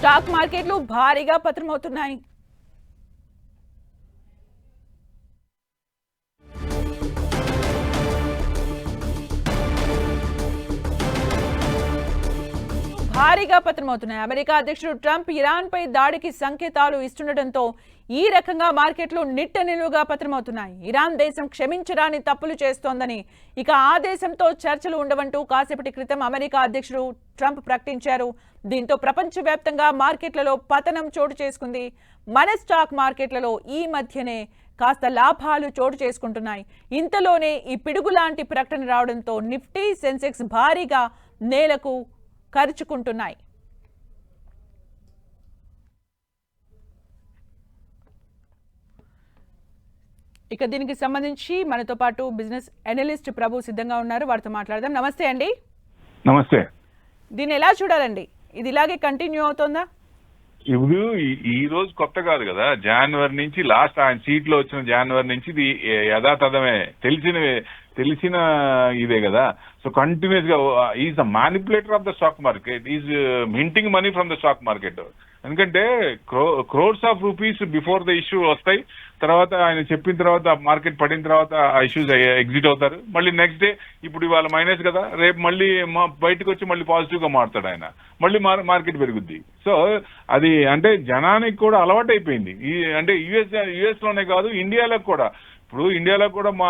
Stock మార్కెట్లు భారీగా పతనమవుతున్నాయి. America అధ్యక్షుడు ట్రంప్ ఇరాన్ పై దాడికి సంకేతాలు ఇస్తుండటంతో ఈ రకంగా మార్కెట్లు నిట్ట నిలువుగా పతనమవుతున్నాయి. ఇరాన్ దేశం క్షమించరాని తప్పులు చేస్తోందని, ఇక ఆ దేశంతో చర్చలు ఉండవంటూ కాసేపటి క్రితం అమెరికా అధ్యక్షుడు ట్రంప్ ప్రకటించారు. దీంతో ప్రపంచవ్యాప్తంగా మార్కెట్లలో పతనం చోటు చేసుకుంది. మన స్టాక్ మార్కెట్లలో ఈ మధ్యనే కాస్త లాభాలు చోటు చేసుకుంటున్నాయి. ఇంతలోనే ఈ పిడుగులాంటి ప్రకటన రావడంతో నిఫ్టీ, సెన్సెక్స్ భారీగా నేలకు ఖర్చుకుంటున్నాయి. ఇక దీనికి సంబంధించి మనతో పాటు బిజినెస్ అనలిస్ట్ ప్రభు సిద్ధంగా ఉన్నారు, వారితో మాట్లాడదాం. నమస్తే అండి. నమస్తే. దీన్ని ఎలా చూడాలండి? ఇది ఇలాగే కంటిన్యూ అవుతుందా? ఇప్పుడు ఈ రోజు కొత్త కాదు కదా, జనవరి నుంచి లాస్ట్ ఆయన సీట్ లో వచ్చిన జనవరి నుంచి ఇది యథాతథమే, తెలిసిన ఇదే కదా. సో కంటిన్యూస్ గా is the manipulator of the stock market, is minting money from the stock market. ఎందుకంటే crores of rupees before the issue వస్తాయి, తర్వాత ఆయన చెప్పిన తర్వాత మార్కెట్ పడిన తర్వాత ఆ ఇష్యూస్ ఎగ్జిట్ అవుతారు. మళ్ళీ నెక్స్ట్ డే ఇప్పుడు ఇవాళ మైనస్ కదా, రేపు మళ్ళీ బయటకు వచ్చి మళ్ళీ పాజిటివ్ గా మారుతాడు ఆయన, మళ్ళీ మార్కెట్ పెరుగుద్ది. సో అది అంటే జనానికి కూడా అలవాటు అయిపోయింది. అంటే యుఎస్ లోనే కాదు, ఇండియాలో కూడా. ఇప్పుడు ఇండియాలో కూడా మా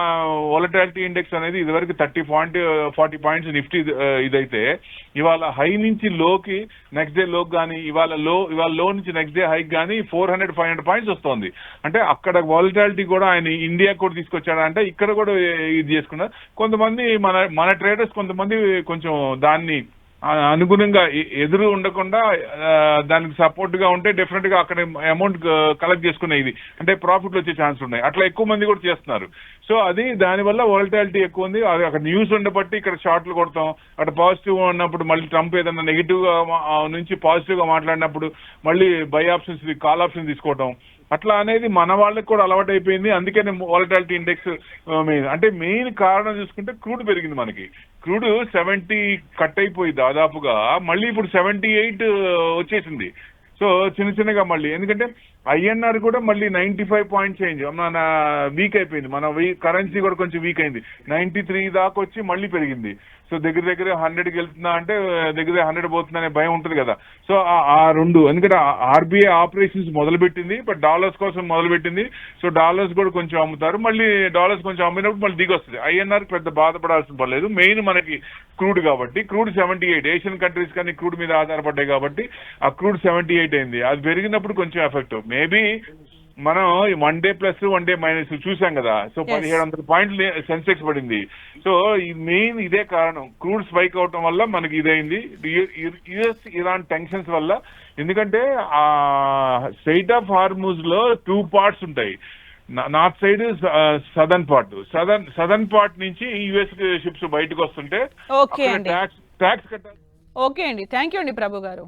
వోలటాలిటీ ఇండెక్స్ అనేది ఇదివరకు 40 పాయింట్స్ నిఫ్టీ ఇదైతే ఇవాళ హై నుంచి లోకి నెక్స్ట్ డే లోకి కానీ, ఇవాళ లో నుంచి నెక్స్ట్ డే హైకి కానీ 400-500 పాయింట్స్ వస్తుంది. అంటే అక్కడ వోలటాలిటీ కూడా ఆయన ఇండియా కూడా తీసుకొచ్చాడు, అంటే ఇక్కడ కూడా ఇది చేసుకున్నారు. కొంతమంది మన ట్రేడర్స్ కొంతమంది కొంచెం దాన్ని అనుగుణంగా ఎదురు ఉండకుండా దానికి సపోర్ట్ గా ఉంటే డెఫినెట్ గా అక్కడ అమౌంట్ కలెక్ట్ చేసుకునే ఇది అంటే ప్రాఫిట్ వచ్చే ఛాన్స్ ఉన్నాయి. అట్లా ఎక్కువ మంది కూడా చేస్తున్నారు. సో అది దానివల్ల వోలటాలిటీ ఎక్కువ ఉంది. అది అక్కడ న్యూస్ ఉండబట్టి ఇక్కడ షార్ట్లు కొడతాం, అక్కడ పాజిటివ్ ఉన్నప్పుడు మళ్ళీ ట్రంప్ ఏదన్నా నెగిటివ్ గా నుంచి పాజిటివ్ గా మాట్లాడినప్పుడు మళ్ళీ బై ఆప్షన్స్, కాల్ ఆప్షన్ తీసుకోవటం, అట్లా అనేది మన వాళ్ళకి కూడా అలవాటు అయిపోయింది. అందుకనే వోలటాలిటీ ఇండెక్స్ అంటే మెయిన్ కారణం చూసుకుంటే క్రూడ్ పెరిగింది. మనకి క్రూడ్ 70 కట్ అయిపోయి దాదాపుగా మళ్ళీ ఇప్పుడు 78 వచ్చేసింది. సో చిన్నగా మళ్ళీ, ఎందుకంటే ఐఎన్ఆర్ కూడా మళ్ళీ 95 పాయింట్ చేంజ్ మన వీక్ అయిపోయింది. మన కరెన్సీ కూడా కొంచెం వీక్ అయింది, 93 దాకా వచ్చి మళ్ళీ పెరిగింది. సో దగ్గర 100కి వెళ్తుందా అంటే దగ్గర 100 పోతుందా అనే భయం ఉంటుంది కదా. సో ఆ రెండు, ఎందుకంటే ఆర్బీఐ ఆపరేషన్స్ మొదలుపెట్టింది, బట్ డాలర్స్ కోసం మొదలుపెట్టింది. సో డాలర్స్ కూడా కొంచెం అమ్ముతారు, మళ్ళీ డాలర్స్ కొంచెం అమ్మినప్పుడు మళ్ళీ దిగి వస్తుంది. ఐఎన్ఆర్ పెద్ద బాధపడాల్సిన పర్లేదు, మెయిన్ మనకి క్రూడ్ కాబట్టి. క్రూడ్ 78, ఏషియన్ కంట్రీస్ కానీ క్రూడ్ మీద ఆధారపడ్డాయి కాబట్టి ఆ క్రూడ్ 78 అయింది. అది పెరిగినప్పుడు కొంచెం ఎఫెక్ట్. మేబీ మనం 1 డే ప్లస్ 1 డే మైనస్ చూసాం కదా. సో 1700 పాయింట్లు సెన్సెక్స్ పడింది. సో ఈ మెయిన్ ఇదే కారణం, క్రూడ్ స్పైక్ అవటం వల్ల మనకి ఇదైంది. యుఎస్ ఇరాన్ టెన్షన్స్ వల్ల. ఎందుకంటే ఆ స్ట్రెయిట్ ఆఫ్ హార్మూజ్ లో 2 పార్ట్స్ ఉంటాయి, నార్త్ సైడ్, సదర్న్ పార్ట్ నుంచి యుఎస్ షిప్స్ బయటకు వస్తుంటే ట్యాక్స్ కట్టాలి. ఓకే అండి, థ్యాంక్ యూ అండి ప్రభు గారు.